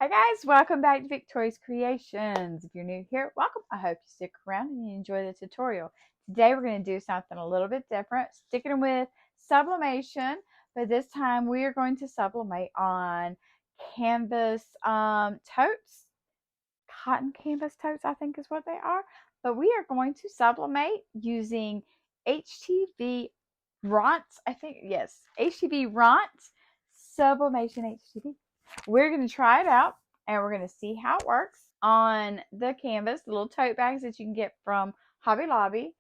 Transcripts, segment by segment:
Hi guys, welcome back to Victori's Creations. If you're new here, welcome. I hope you stick around and you enjoy the tutorial. Today we're going to do something a little bit different, sticking with sublimation, but this time we are going to sublimate on canvas totes, cotton canvas totes I think is what they are, but we are going to sublimate using HTV Ront, I think, yes, HTV Ront Sublimation HTV. We're going to try it out and we're going to see how it works on the canvas, the little tote bags that you can get from Hobby Lobby,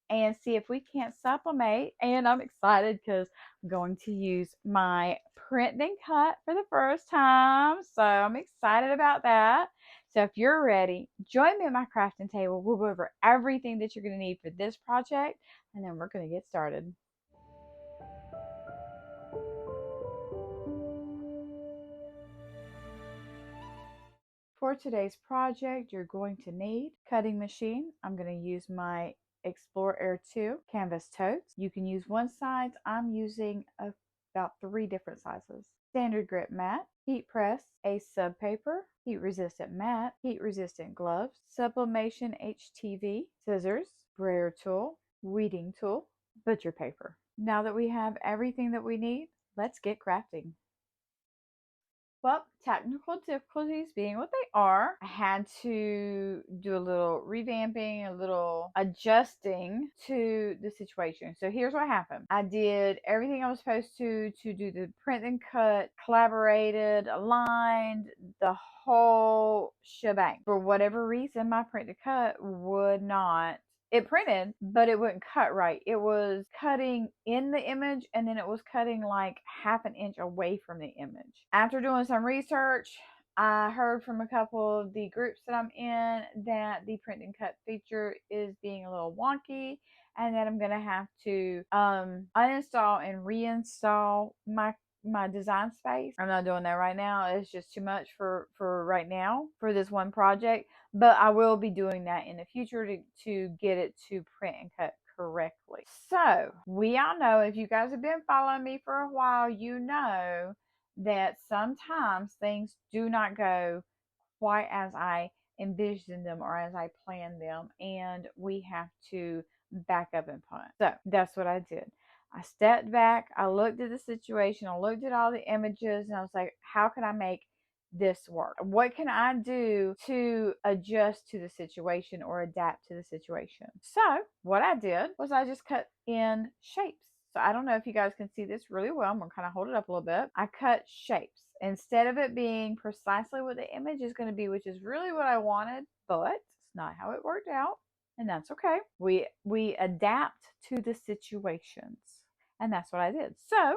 and see if we can't sublimate. And I'm excited because I'm going to use my print and cut for the first time. So I'm excited about that. So if you're ready, join me at my crafting table. We'll go over everything that you're going to need for this project, and then we're going to get started. For today's project, you're going to need cutting machine. I'm going to use my Explore Air 2 canvas totes. You can use one size. I'm using about 3 different sizes. Standard grip mat, heat press, a sub paper, heat resistant mat, heat resistant gloves, Sublimation HTV, scissors, brayer tool, weeding tool, butcher paper. Now that we have everything that we need, let's get crafting. Well, technical difficulties being what they are, I had to do a little revamping, a little adjusting to the situation. So here's what happened. I did everything I was supposed to do the print and cut, collaborated, aligned, the whole shebang. For whatever reason, my print and cut would not, it printed, but it wouldn't cut right. It was cutting in the image and then it was cutting like half an inch away from the image. After doing some research, I heard from a couple of the groups that I'm in that the print and cut feature is being a little wonky and that I'm going to have to uninstall and reinstall my design space. I'm not doing that right now. It's just too much for right now for this one project, but I will be doing that in the future to get it to print and cut correctly. So we all know, if you guys have been following me for a while, you know that sometimes things do not go quite as I envisioned them or as I planned them, and we have to back up and punt. So that's what I did. I stepped back, I looked at the situation, I looked at all the images, and I was like, how can I make this work? What can I do to adjust to the situation or adapt to the situation? So what I did was I just cut in shapes. So I don't know if you guys can see this really well. I'm going to kind of hold it up a little bit. I cut shapes. Instead of it being precisely what the image is going to be, which is really what I wanted, but it's not how it worked out. And that's okay. We adapt to the situations. And that's what I did. So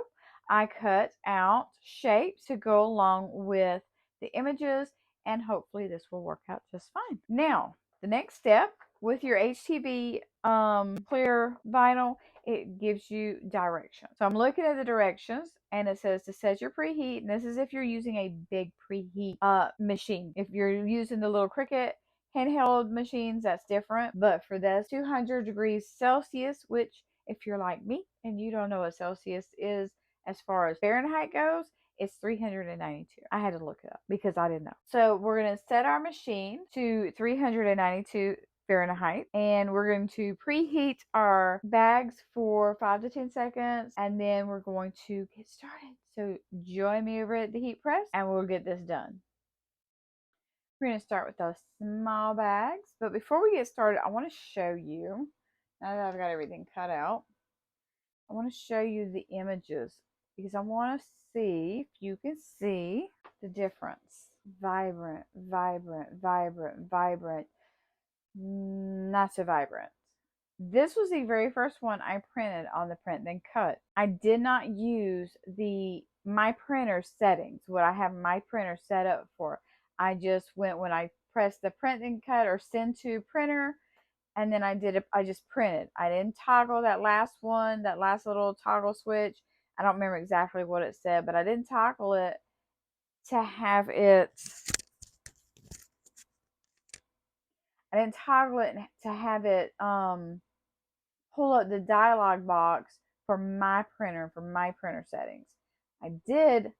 I cut out shapes to go along with the images, and hopefully this will work out just fine. Now, the next step with your HTV clear vinyl, it gives you directions. So I'm looking at the directions and it says to set your preheat. And this is if you're using a big preheat machine. If you're using the little Cricut handheld machines, that's different. But for this 200 degrees Celsius, which if you're like me and you don't know what Celsius is as far as Fahrenheit goes, it's 392. I had to look it up because I didn't know. So we're going to set our machine to 392 Fahrenheit, and we're going to preheat our bags for 5 to 10 seconds, and then we're going to get started. So join me over at the heat press and we'll get this done. We're going to start with those small bags, but before we get started, I want to show you, now that I've got everything cut out, I want to show you the images because I want to see if you can see the difference. Vibrant, vibrant, vibrant, vibrant, not so vibrant. This was the very first one I printed on the print then cut. I did not use my printer settings, what I have my printer set up for. I just went, when I pressed the print and cut or send to printer, and then I just printed. I didn't toggle that last one, that last little toggle switch. I don't remember exactly what it said, but I didn't toggle it to have it, I didn't toggle it to have it pull up the dialog box for my printer, for my printer settings. I did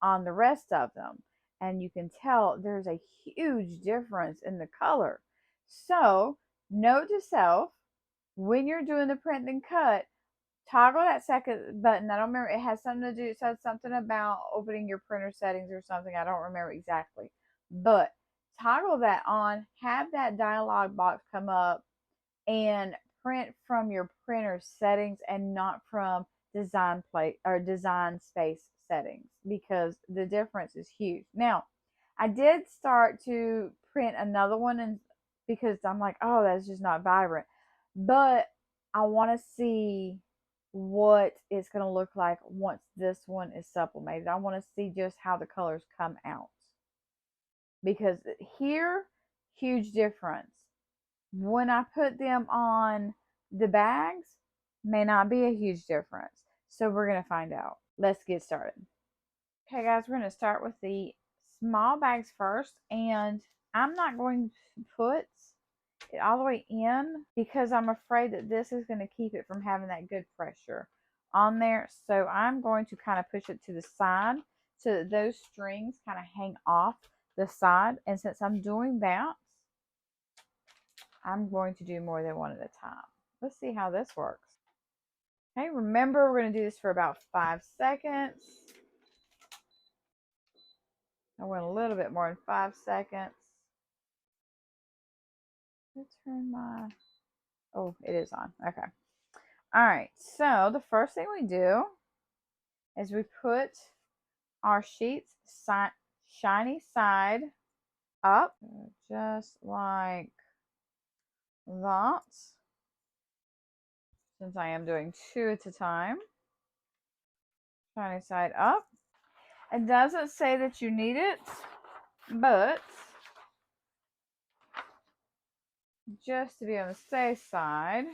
on the rest of them. and you can tell there's a huge difference in the color. So note to self, when you're doing the print and cut, toggle that second button. I don't remember, it has something to do, it says something about opening your printer settings or something. I don't remember exactly, but toggle that on, have that dialog box come up, and print from your printer settings and not from design plate or design space settings, because the difference is huge. Now, I did start to print another one, and because I'm like, oh, that's just not vibrant, but I want to see what it's going to look like once this one is sublimated. I want to see just how the colors come out, because here, huge difference. When I put them on the bags, may not be a huge difference. So we're going to find out. Let's get started. Okay, guys, we're going to start with the small bags first, and I'm not going to put it all the way in because I'm afraid that this is going to keep it from having that good pressure on there. So I'm going to kind of push it to the side so that those strings kind of hang off the side. And since I'm doing that, I'm going to do more than one at a time. Let's see how this works. Okay, remember we're going to do this for about 5 seconds. I went a little bit more than 5 seconds. Let's turn my, oh, it is on. Okay. All right, so the first thing we do is we put our sheets shiny side up, just like that. Since I am doing 2 at a time. Shiny side up. It doesn't say that you need it, but just to be on the safe side,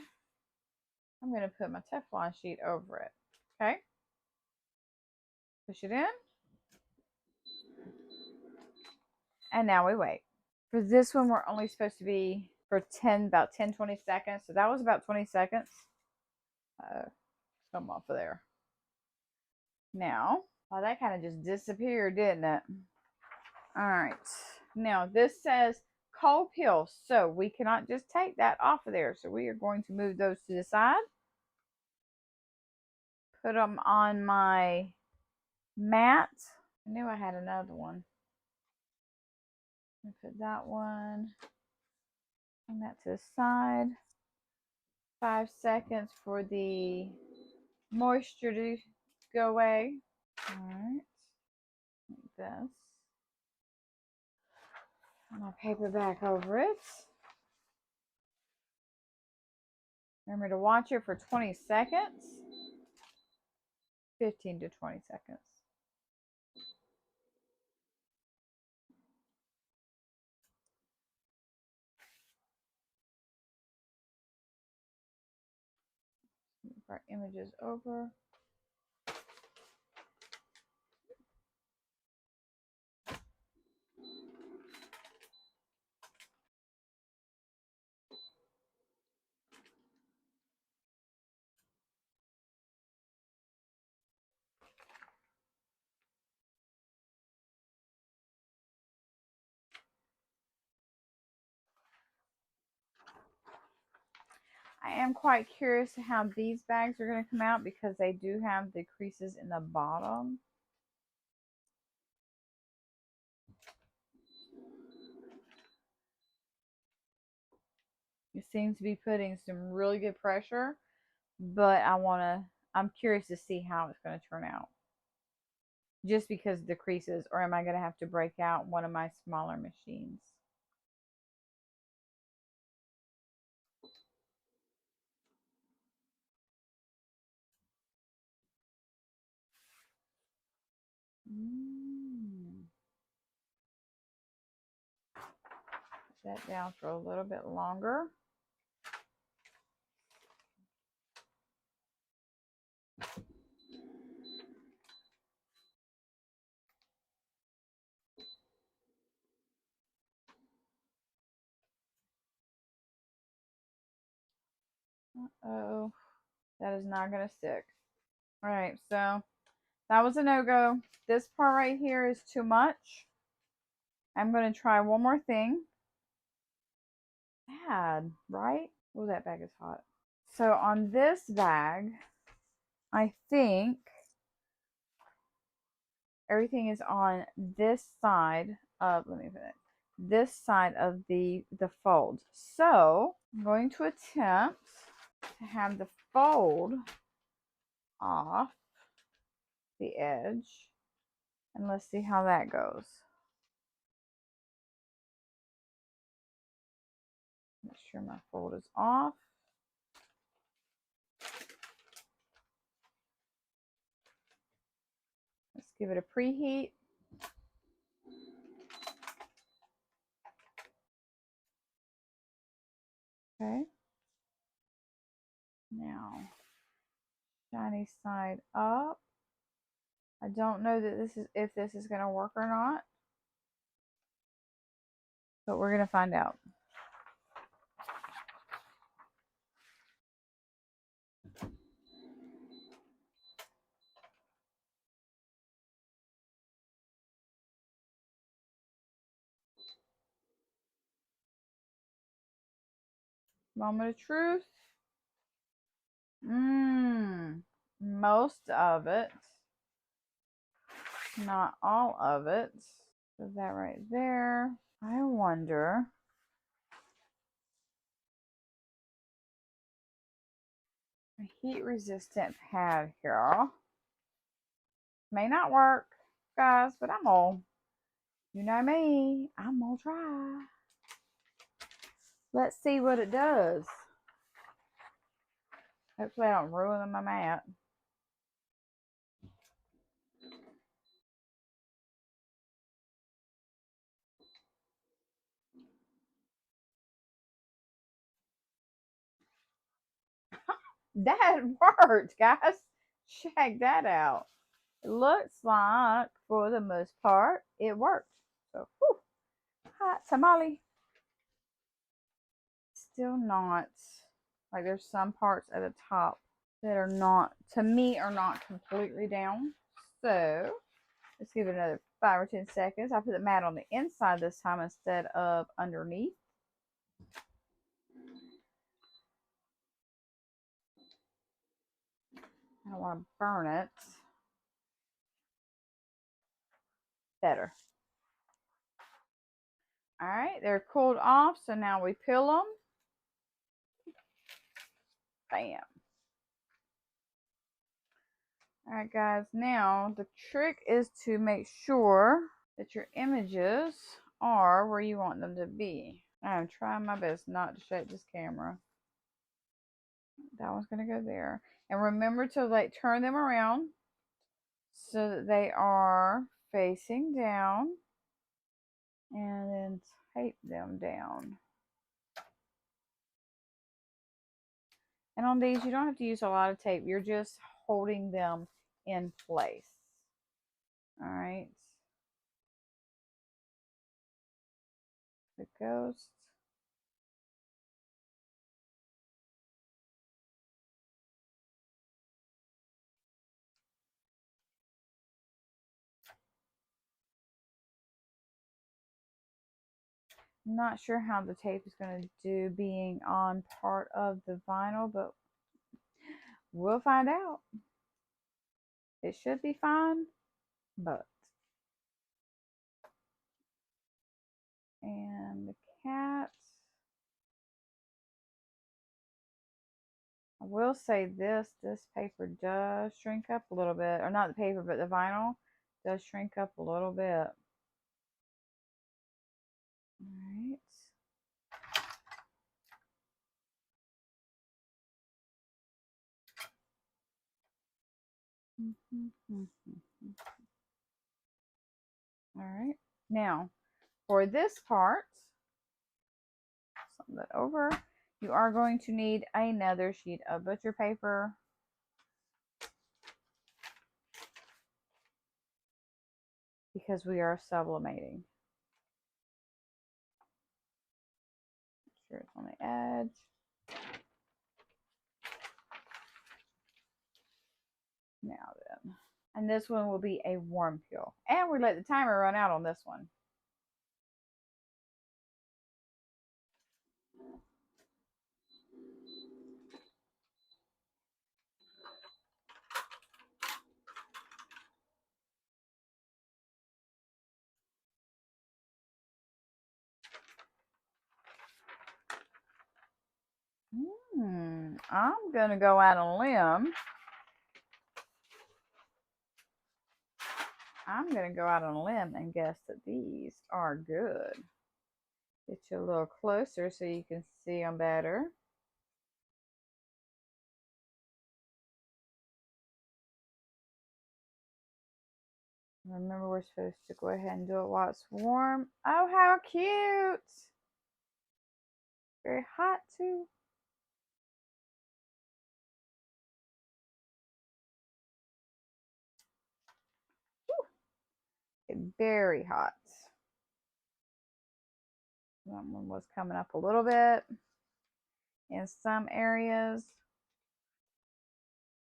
I'm going to put my Teflon sheet over it. Okay? Push it in. And now we wait. For this one, we're only supposed to be for about 10, 20 seconds. So that was about 20 seconds. Come off of there. Now, well, that kind of just disappeared, didn't it? All right. Now, this says cold peel, so we cannot just take that off of there. So we are going to move those to the side. Put them on my mat. I knew I had another one. Put that one and that to the side. 5 seconds for the moisture to go away. All right, like this. Put my paper back over it. Remember to watch it for 20 seconds. 15 to 20 seconds. Move our images over. I am quite curious how these bags are going to come out because they do have the creases in the bottom. It seems to be putting some really good pressure, but I'm curious to see how it's going to turn out. Just because of the creases, or am I going to have to break out one of my smaller machines? Put that down for a little bit longer. Uh-oh, that is not going to stick. All right, so that was a no-go. This part right here is too much. I'm going to try one more thing. Bad, right? Oh, that bag is hot. So on this bag, I think everything is on this side of, let me put it, this side of the fold. So I'm going to attempt to have the fold off the edge, and let's see how that goes. Make sure my fold is off. Let's give it a preheat. Okay. Now, shiny side up. I don't know that this is if this is going to work or not, but we're going to find out. Moment of truth. Most of it. Not all of it. So that right there. I wonder. A heat resistant pad here. May not work, guys, but I'm gonna, you know me, I'm gonna try. Let's see what it does. Hopefully I don't ruin my mat. That worked, guys. Check that out. It looks like, for the most part, it worked. So, whew, hot tamale. Still not, like there's some parts at the top that are not, to me, are not completely down. So, let's give it another 5 or 10 seconds. I put the mat on the inside this time instead of underneath. I don't want to burn it. Better. All right, they're cooled off, so now we peel them. Bam. All right, guys, now the trick is to make sure that your images are where you want them to be. I'm trying my best not to shake this camera. That one's going to go there. And remember to like turn them around so that they are facing down, and then tape them down. And on these, you don't have to use a lot of tape. You're just holding them in place. All right. The ghost. I'm not sure how the tape is going to do being on part of the vinyl, but we'll find out. It should be fine, but. And the cat. I will say this paper does shrink up a little bit, or not the paper, but the vinyl does shrink up a little bit. All right. All right. Now, for this part, flip that over, you are going to need another sheet of butcher paper. Because we are sublimating. Make sure it's on the edge. Now then. And this one will be a warm peel. And we let the timer run out on this one. I'm going to go out on a limb. I'm going to go out on a limb and guess that these are good. Get you a little closer so you can see them better. Remember, we're supposed to go ahead and do it while it's warm. Oh, how cute! Very hot, too. Very hot. That one was coming up a little bit in some areas.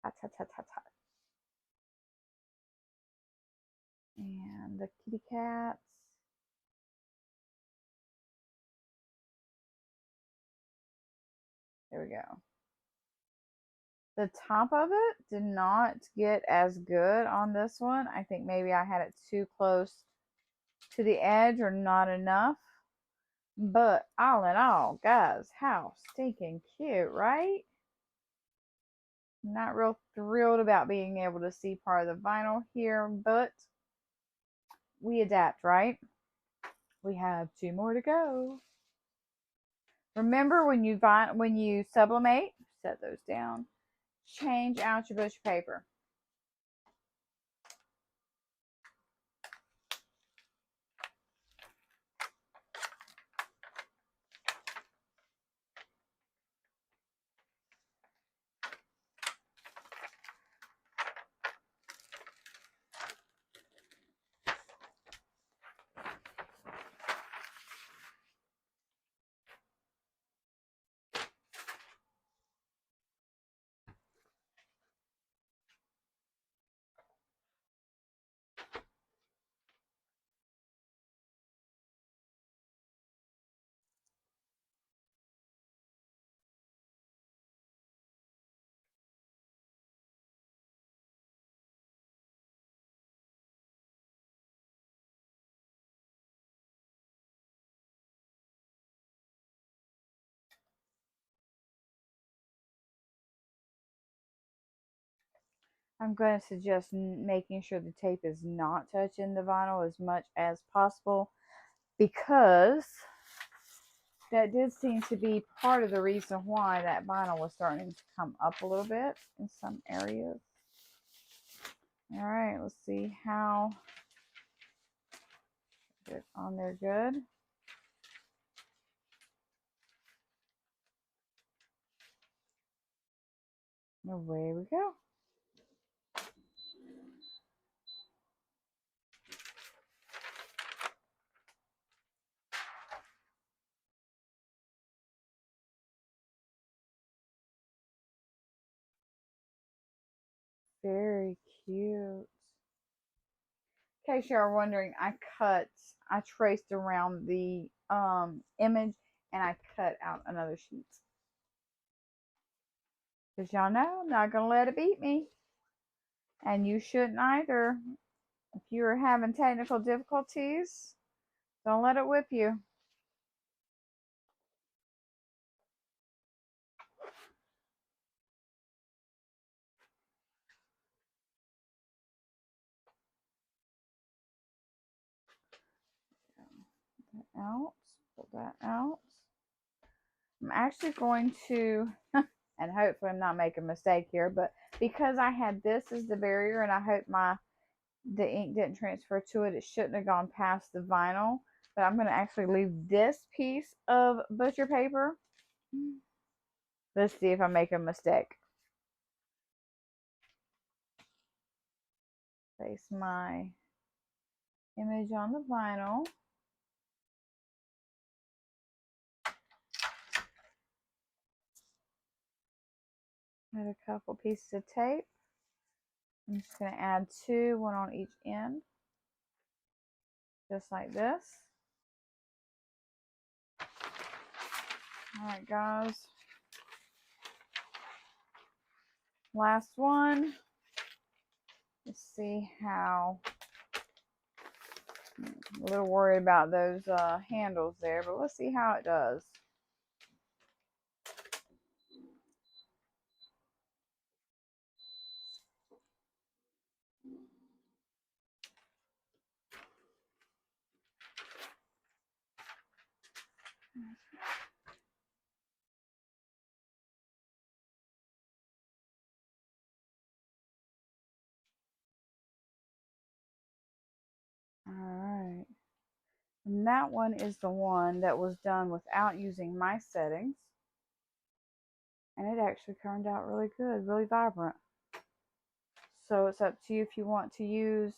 Hot, hot, hot, hot, hot. And the kitty cats. There we go. The top of it did not get as good on this one. I think maybe I had it too close to the edge or not enough. But all in all, guys, how stinking cute, right? Not real thrilled about being able to see part of the vinyl here, but we adapt, right? We have 2 more to go. Remember, when you sublimate, set those down. Change out your butcher paper. I'm going to suggest making sure the tape is not touching the vinyl as much as possible, because that did seem to be part of the reason why that vinyl was starting to come up a little bit in some areas. All right, let's see how good on there. Good. Away we go. Very cute. In case you're wondering, I traced around the image, and I cut out another sheet. Because y'all know I'm not going to let it beat me. And you shouldn't either. If you are having technical difficulties, don't let it whip you. Out, pull that out. I'm actually going to, and hopefully I'm not making a mistake here, but because I had this as the barrier, and I hope the ink didn't transfer to it, it shouldn't have gone past the vinyl, but I'm going to actually leave this piece of butcher paper. Let's see if I make a mistake. Place my image on the vinyl. Add a couple pieces of tape. I'm just going to add 2, 1 on each end, just like this. All right, guys. Last one. Let's see how. I'm a little worried about those handles there, but let's see how it does. And that one is the one that was done without using my settings. And it actually turned out really good, really vibrant. So it's up to you if you want to use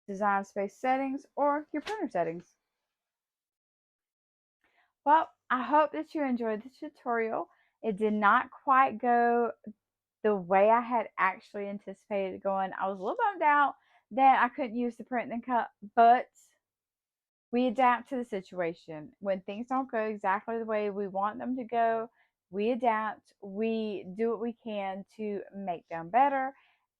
design space settings or your printer settings. Well, I hope that you enjoyed the tutorial. It did not quite go the way I had actually anticipated it going. I was a little bummed out that I couldn't use the print and cut, but we adapt to the situation. When things don't go exactly the way we want them to go, we adapt. We do what we can to make them better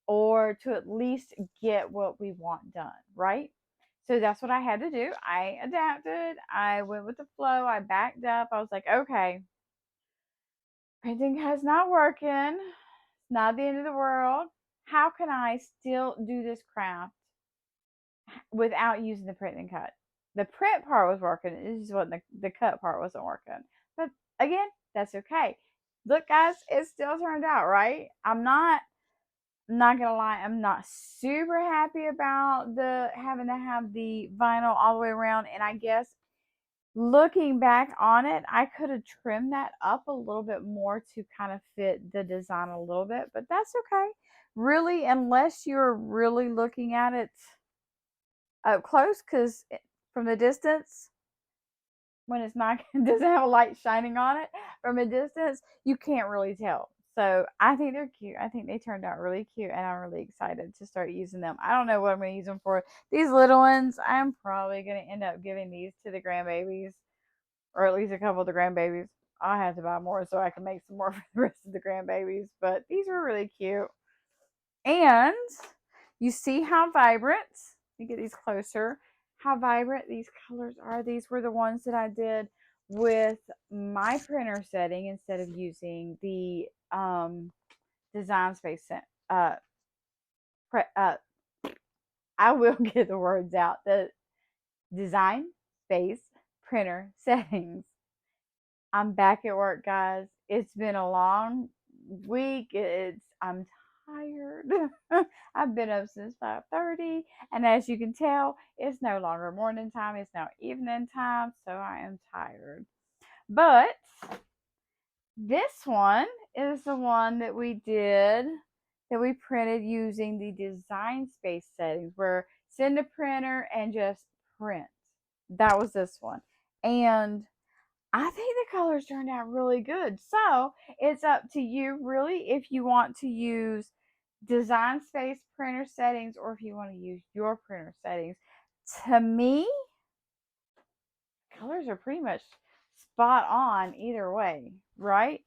or to at least get what we want done, right? So that's what I had to do. I adapted. I went with the flow. I backed up. I was like, okay, printing is not working. It's not the end of the world. How can I still do this craft without using the print and cut? The print part was working. It just wasn't the cut part wasn't working. But again, that's okay. Look, guys, it still turned out right. I'm not gonna lie, I'm not super happy about the having to have the vinyl all the way around. And I guess looking back on it, I could have trimmed that up a little bit more to kind of fit the design a little bit, but that's okay. Really, unless you're really looking at it up close, because from the distance, when it's not doesn't have a light shining on it from a distance, you can't really tell. So I think they're cute. I think they turned out really cute, and I'm really excited to start using them. I don't know what I'm going to use them for. These little ones, I'm probably going to end up giving these to the grandbabies, or at least a couple of the grandbabies. I'll have to buy more so I can make some more for the rest of the grandbabies. But these were really cute. And you see how vibrant, let me get these closer, how vibrant these colors are. These were the ones that I did with my printer setting instead of using the design space. Uh, uh, I will get the words out. The design space printer settings. I'm back at work, guys. It's been a long week. I'm tired. I've been up since 5:30, and as you can tell, it's no longer morning time. It's now evening time, so I am tired. But this one is the one that we did that we printed using the design space settings, where send a printer and just print. That was this one, and I think the colors turned out really good. So it's up to you, really, if you want to use design space printer settings or if you want to use your printer settings. To me, colors are pretty much spot on either way, right?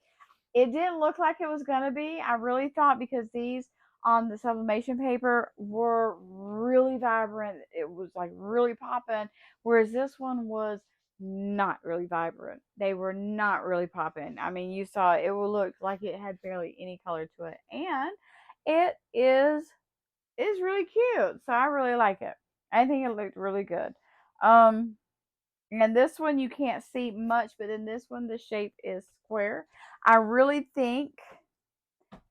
It didn't look like it was going to be. I really thought, because these on the sublimation paper were really vibrant. It was like really popping. Whereas this one was not really vibrant. They were not really popping. I mean, you saw it would look like it had barely any color to it. And it is really cute. So I really like it. I think it looked really good. Um, and this one you can't see much, but in this one the shape is square. I really think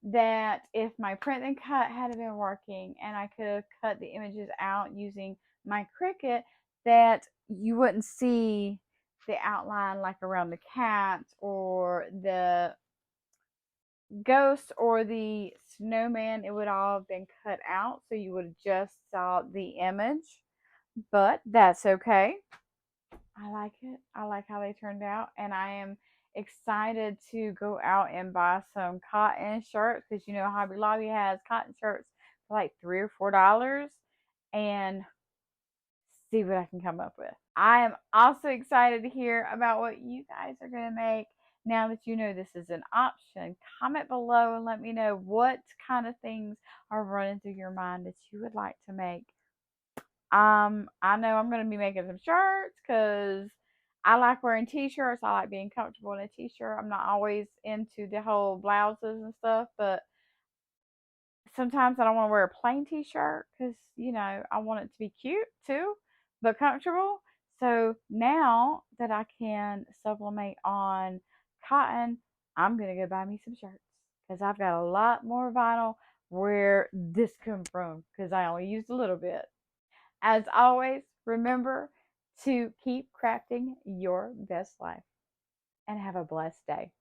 that if my print and cut had been working and I could have cut the images out using my Cricut, that you wouldn't see the outline like around the cat or the ghost or the snowman. It would all have been cut out, so you would have just saw the image. But that's okay. I like it. I like how they turned out, and I am excited to go out and buy some cotton shirts, because you know Hobby Lobby has cotton shirts for like $3 or $4, and see what I can come up with. I am also excited to hear about what you guys are going to make now that you know this is an option. Comment below and let me know what kind of things are running through your mind that you would like to make. I know I'm gonna be making some shirts because I like wearing t-shirts. I like being comfortable in a t-shirt. I'm not always into the whole blouses and stuff, but sometimes I don't want to wear a plain t-shirt because I want it to be cute too, but comfortable. So now that I can sublimate on cotton, I'm gonna go buy me some shirts because I've got a lot more vinyl where this come from because I only used a little bit. As always, Remember to keep crafting your best life and have a blessed day.